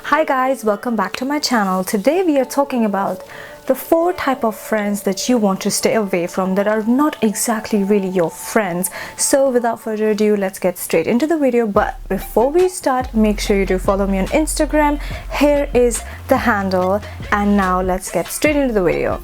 Hi guys, welcome back to my channel. Today we are talking about the 4 type of friends that you want to stay away from that are not exactly really your friends. So without further ado, let's get straight into the video. But before we start, make sure you do follow me on Instagram. Here is the handle, and now let's get straight into the video.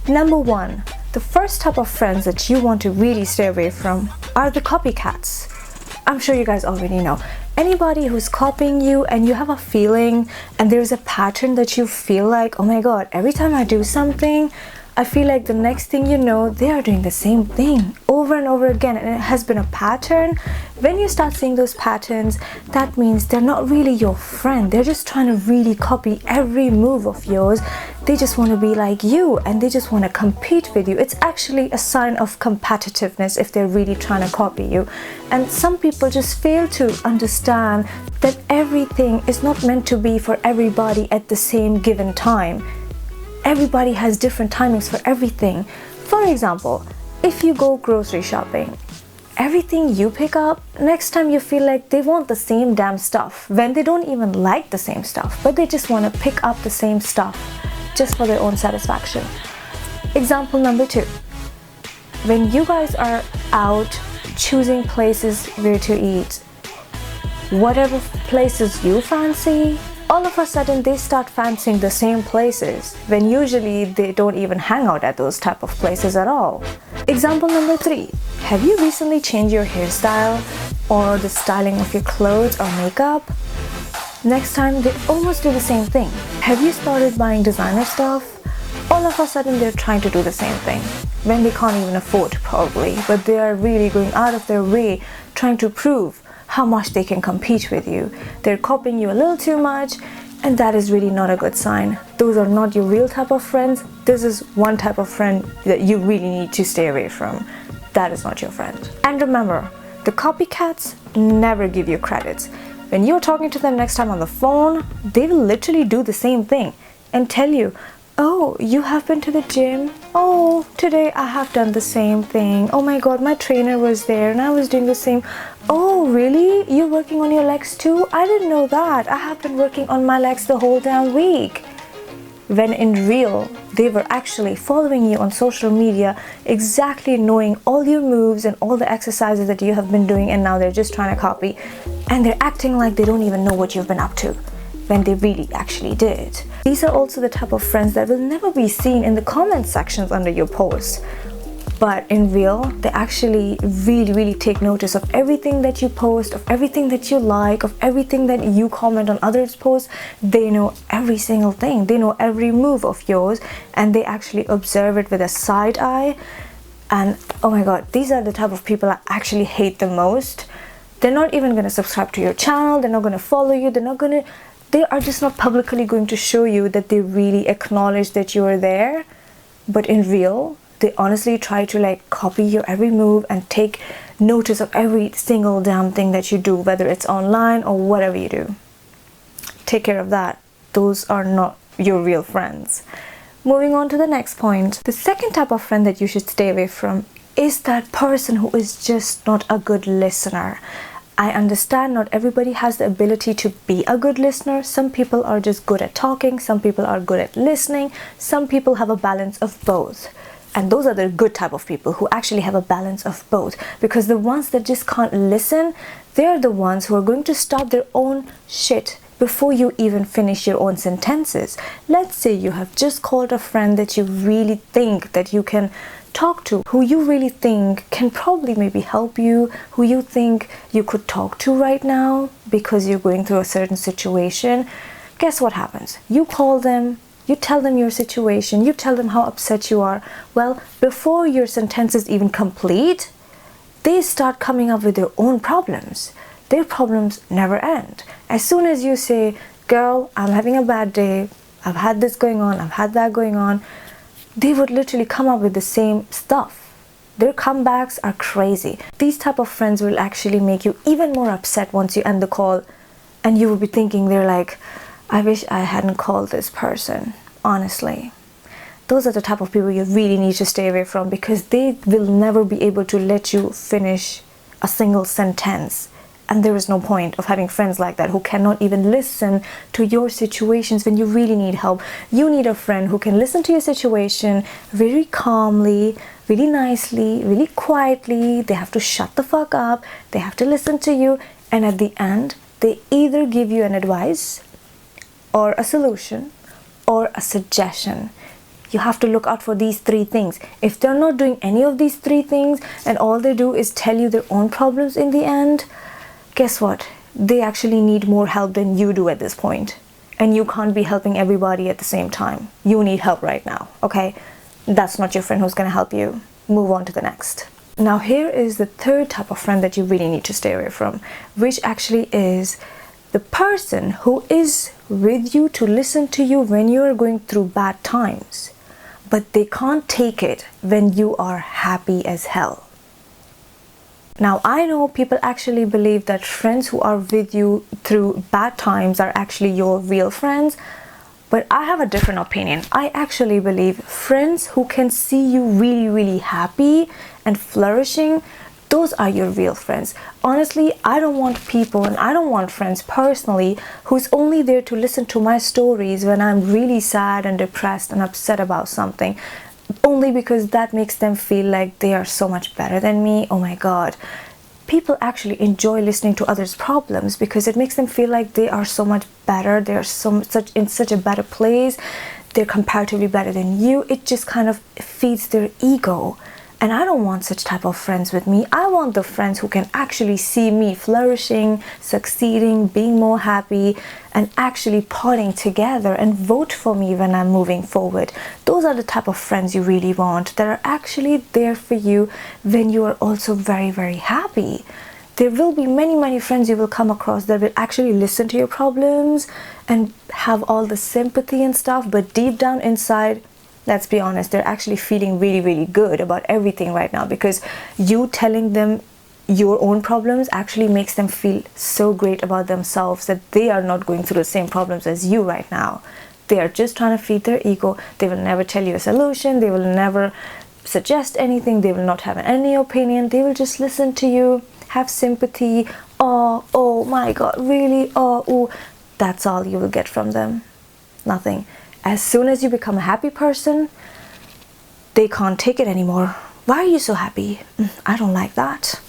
Number 1, the first type of friends that you want to really stay away from are the copycats. I'm sure you guys already know. Anybody who's copying you and you have a feeling and there's a pattern that you feel like, oh my god, every time I do something, I feel like the next thing you know, they are doing the same thing over and over again, and it has been a pattern. When you start seeing those patterns, that means they're not really your friend. They're just trying to really copy every move of yours. They just want to be like you and they just want to compete with you. It's actually a sign of competitiveness if they're really trying to copy you. And some people just fail to understand that everything is not meant to be for everybody at the same given time. Everybody has different timings for everything. For example, if you go grocery shopping, everything you pick up, next time you feel like they want the same damn stuff when they don't even like the same stuff, but they just want to pick up the same stuff just for their own satisfaction. Example number 2, when you guys are out choosing places where to eat, whatever places you fancy, all of a sudden they start fancying the same places when usually they don't even hang out at those type of places at all. Example number 3, have you recently changed your hairstyle or the styling of your clothes or makeup? Next time they almost do the same thing. Have you started buying designer stuff? All of a sudden they're trying to do the same thing when they can't even afford probably, but they are really going out of their way trying to prove how much they can compete with you. They're copying you a little too much, and that is really not a good sign. Those are not your real type of friends. This is one type of friend that you really need to stay away from. That is not your friend. And remember, the copycats never give you credits. When you're talking to them next time on the phone, they will literally do the same thing and tell you, oh, you have been to the gym? Oh, today I have done the same thing. Oh my god, my trainer was there and I was doing the same. Oh, really? You're working on your legs too? I didn't know that. I have been working on my legs the whole damn week. When in real, they were actually following you on social media, exactly knowing all your moves and all the exercises that you have been doing, and now they're just trying to copy. And they're acting like they don't even know what you've been up to, when they really actually did. These are also the type of friends that will never be seen in the comment sections under your posts. But in real, they actually really take notice of everything that you post, of everything that you like, of everything that you comment on others' posts. They know every single thing. They know every move of yours, and they actually observe it with a side eye. And oh my god, these are the type of people I actually hate the most. They're not even going to subscribe to your channel. They're not going to follow you. They are just not publicly going to show you that they really acknowledge that you are there. But in real, they honestly try to like copy your every move and take notice of every single damn thing that you do, whether it's online or whatever you do. Take care of that. Those are not your real friends. Moving on to the next point. The second type of friend that you should stay away from is that person who is just not a good listener. I understand not everybody has the ability to be a good listener. Some people are just good at talking, some people are good at listening, some people have a balance of both. And those are the good type of people who actually have a balance of both, because the ones that just can't listen, they're the ones who are going to start their own shit before you even finish your own sentences. Let's say you have just called a friend that you really think that you can talk to, who you really think can probably maybe help you, who you think you could talk to right now because you're going through a certain situation. Guess what happens? You call them, you tell them your situation, you tell them how upset you are. Well, before your sentence is even complete, they start coming up with their own problems. Their problems never end. As soon as you say, girl, I'm having a bad day, I've had this going on, I've had that going on, they would literally come up with the same stuff. Their comebacks are crazy. These type of friends will actually make you even more upset once you end the call, and you will be thinking, they're like, I wish I hadn't called this person, honestly. Those are the type of people you really need to stay away from, because they will never be able to let you finish a single sentence And there is no point of having friends like that who cannot even listen to your situations when you really need help. You need a friend who can listen to your situation very calmly, really nicely, really quietly. They have to shut the fuck up. They have to listen to you. And at the end, they either give you an advice or a solution or a suggestion. You have to look out for these three things. If they're not doing any of these three things and all they do is tell you their own problems in the end, guess what? They actually need more help than you do at this point. And you can't be helping everybody at the same time. You need help right now, okay? That's not your friend who's gonna help you. Move on to the next. Now here is the third type of friend that you really need to stay away from, which actually is the person who is with you to listen to you when you are going through bad times, but they can't take it when you are happy as hell. Now, I know people actually believe that friends who are with you through bad times are actually your real friends, but I have a different opinion. I actually believe friends who can see you really, really happy and flourishing, those are your real friends. Honestly, I don't want people, and I don't want friends personally who's only there to listen to my stories when I'm really sad and depressed and upset about something, only because that makes them feel like they are so much better than me. Oh my god. People actually enjoy listening to others' problems because it makes them feel like they are so much better, they're in such a better place, they're comparatively better than you. It just kind of feeds their ego. And I don't want such type of friends with me. I want the friends who can actually see me flourishing, succeeding, being more happy, and actually partying together and vote for me when I'm moving forward. Those are the type of friends you really want, that are actually there for you when you are also very, very happy. There will be many, many friends you will come across that will actually listen to your problems and have all the sympathy and stuff, but deep down inside, let's be honest, they're actually feeling really, really good about everything right now, because you telling them your own problems actually makes them feel so great about themselves that they are not going through the same problems as you right now. They are just trying to feed their ego. They will never tell you a solution. They will never suggest anything. They will not have any opinion. They will just listen to you, have sympathy. Oh my god, really? Oh, that's all you will get from them. Nothing. As soon as you become a happy person, they can't take it anymore. Why are you so happy? I don't like that.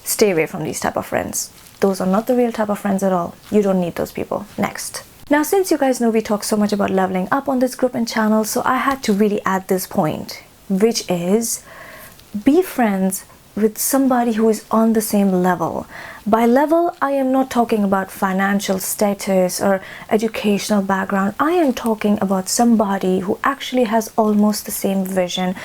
Stay away from these type of friends. Those are not the real type of friends at all. You don't need those people. Next. Now, since you guys know we talk so much about leveling up on this group and channel, so I had to really add this point, which is be friends with somebody who is on the same level. By level, I am not talking about financial status or educational background. I am talking about somebody who actually has almost the same vision.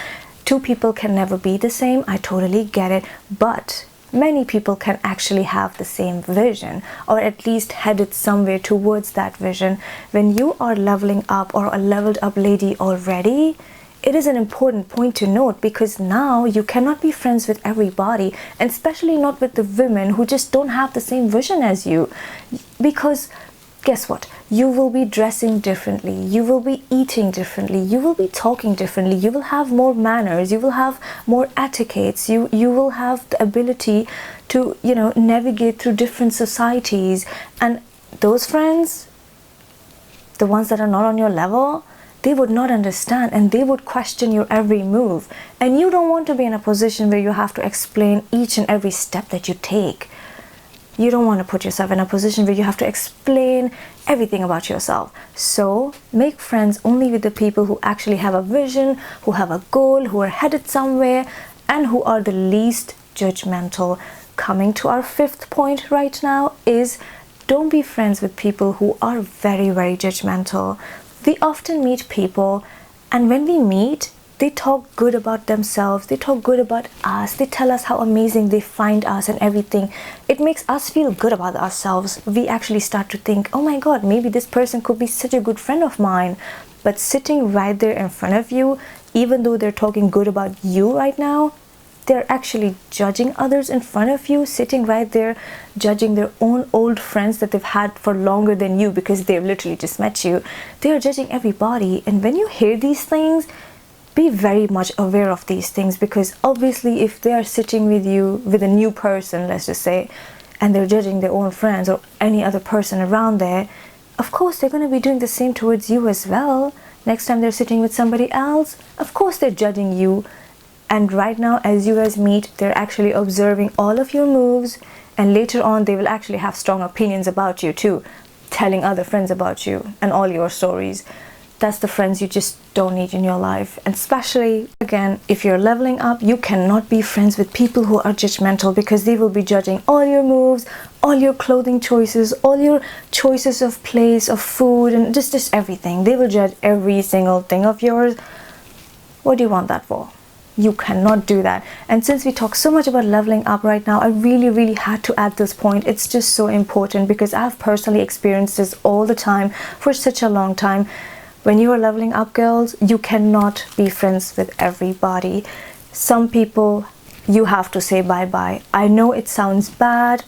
Two people can never be the same. I totally get it. But many people can actually have the same vision, or at least headed somewhere towards that vision. When you are leveling up, or a leveled up lady already, it is an important point to note, because now you cannot be friends with everybody, and especially not with the women who just don't have the same vision as you. Because guess what? You will be dressing differently, you will be eating differently, you will be talking differently, you will have more manners, you will have more etiquettes, you will have the ability to, navigate through different societies. And those friends, the ones that are not on your level, they would not understand, and they would question your every move. And you don't want to be in a position where you have to explain each and every step that you take. You don't want to put yourself in a position where you have to explain everything about yourself. So make friends only with the people who actually have a vision, who have a goal, who are headed somewhere, and who are the least judgmental. Coming to our fifth point right now is, don't be friends with people who are very, very judgmental. We often meet people, and when we meet, they talk good about themselves, they talk good about us, they tell us how amazing they find us and everything. It makes us feel good about ourselves. We actually start to think, oh my god, maybe this person could be such a good friend of mine. But sitting right there in front of you, even though they're talking good about you right now, they're actually judging others in front of you, sitting right there judging their own old friends that they've had for longer than you, because they've literally just met you. They're judging everybody. And when you hear these things, be very much aware of these things, because obviously if they are sitting with you, with a new person, let's just say, and they're judging their own friends or any other person around there, of course they're going to be doing the same towards you as well. Next time they're sitting with somebody else, of course they're judging you. And right now, as you guys meet, they're actually observing all of your moves, and later on they will actually have strong opinions about you too, telling other friends about you and all your stories. That's the friends you just don't need in your life. And especially, again, if you're leveling up, you cannot be friends with people who are judgmental, because they will be judging all your moves, all your clothing choices, all your choices of place, of food, and just everything. They will judge every single thing of yours. What do you want that for? You cannot do that. And since we talk so much about leveling up right now, I really had to add this point. It's just so important, because I've personally experienced this all the time for such a long time. When you are leveling up, girls, you cannot be friends with everybody. Some people you have to say bye-bye. I know it sounds bad.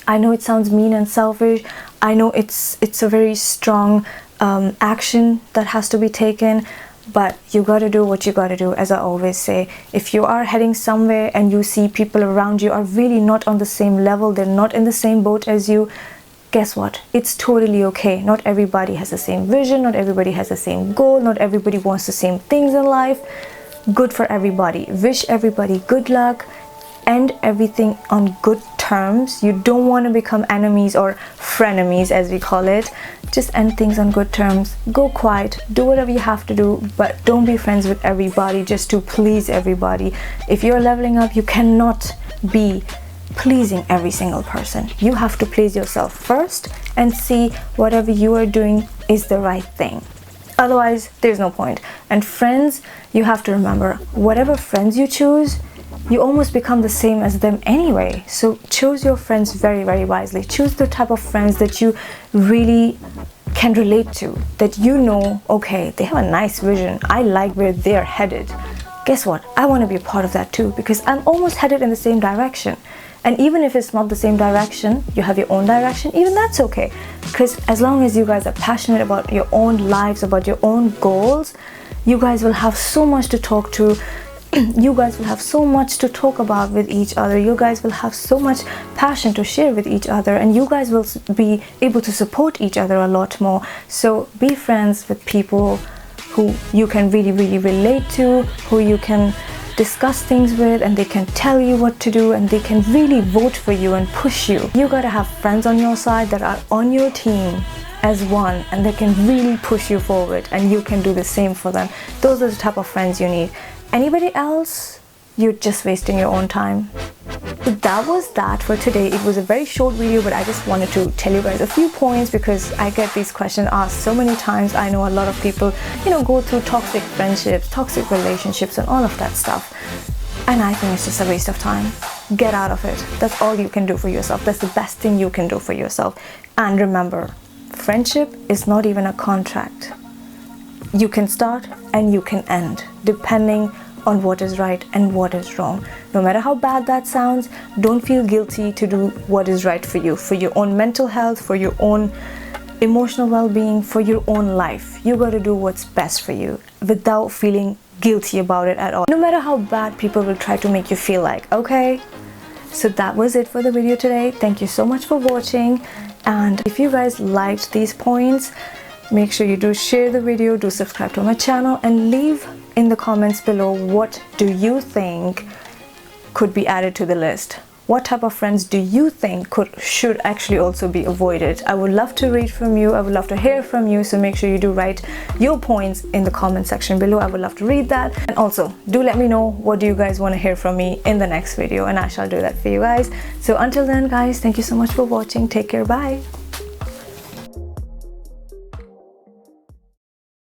I know it sounds mean and selfish. I know it's a very strong action that has to be taken. But you gotta do what you gotta do, as I always say. If you are heading somewhere and you see people around you are really not on the same level, they're not in the same boat as you, guess what? It's totally okay. Not everybody has the same vision, not everybody has the same goal, not everybody wants the same things in life. Good for everybody. Wish everybody good luck. End everything on good terms. You don't want to become enemies or frenemies, as we call it. Just end things on good terms. Go quiet, do whatever you have to do, but don't be friends with everybody just to please everybody. If you're leveling up, you cannot be pleasing every single person. You have to please yourself first and see whatever you are doing is the right thing. Otherwise, there's no point. And friends, you have to remember, whatever friends you choose, you almost become the same as them anyway. So choose your friends very wisely. Choose the type of friends that you really can relate to, that you know, okay, they have a nice vision. I like where they're headed. Guess what? I want to be a part of that too, because I'm almost headed in the same direction. And even if it's not the same direction, you have your own direction, even that's okay. Because as long as you guys are passionate about your own lives, about your own goals, you guys will have so much to talk to. You guys will have so much to talk about with each other. You guys will have so much passion to share with each other, and you guys will be able to support each other a lot more. So be friends with people who you can really relate to, who you can discuss things with, and they can tell you what to do, and they can really vote for you and push you. You gotta have friends on your side that are on your team as one, and they can really push you forward, and you can do the same for them. Those are the type of friends you need. Anybody else, you're just wasting your own time. So that was that for today. It was a very short video, but I just wanted to tell you guys a few points, because I get these questions asked so many times. I know a lot of people, go through toxic friendships, toxic relationships, and all of that stuff. And I think it's just a waste of time. Get out of it. That's all you can do for yourself. That's the best thing you can do for yourself. And remember, friendship is not even a contract. You can start and you can end, depending on what is right and what is wrong. No matter how bad that sounds, don't feel guilty to do what is right for you, for your own mental health, for your own emotional well-being, for your own life. You got to do what's best for you without feeling guilty about it at all, no matter how bad people will try to make you feel like. Okay, so that was it for the video today. Thank you so much for watching, and if you guys liked these points, make sure you do share the video, do subscribe to my channel, and leave in the comments below what do you think could be added to the list. What type of friends do you think should actually also be avoided? I would love to read from you. I would love to hear from you. So make sure you do write your points in the comment section below. I would love to read that. And also do let me know what do you guys want to hear from me in the next video, and I shall do that for you guys. So until then, guys, thank you so much for watching. Take care. Bye.